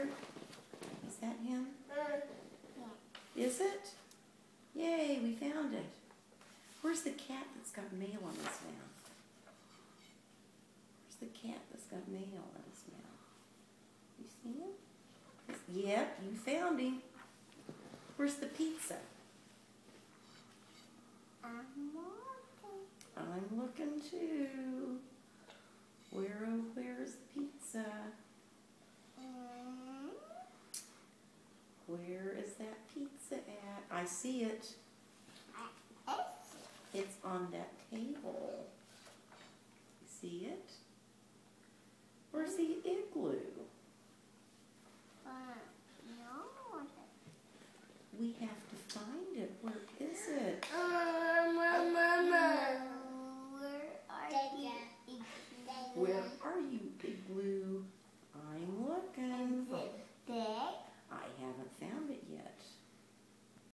Richard? Is that him? Yeah. Is it? Yay, we found it. Where's the cat that's got mail in his mouth? Where's the cat that's got mail in his mouth? You see him? Yep, you found him. Where's the pizza? I'm looking too. Where's the pizza? Where is that pizza at? I see it. It's on that table. You see it? Where's the igloo?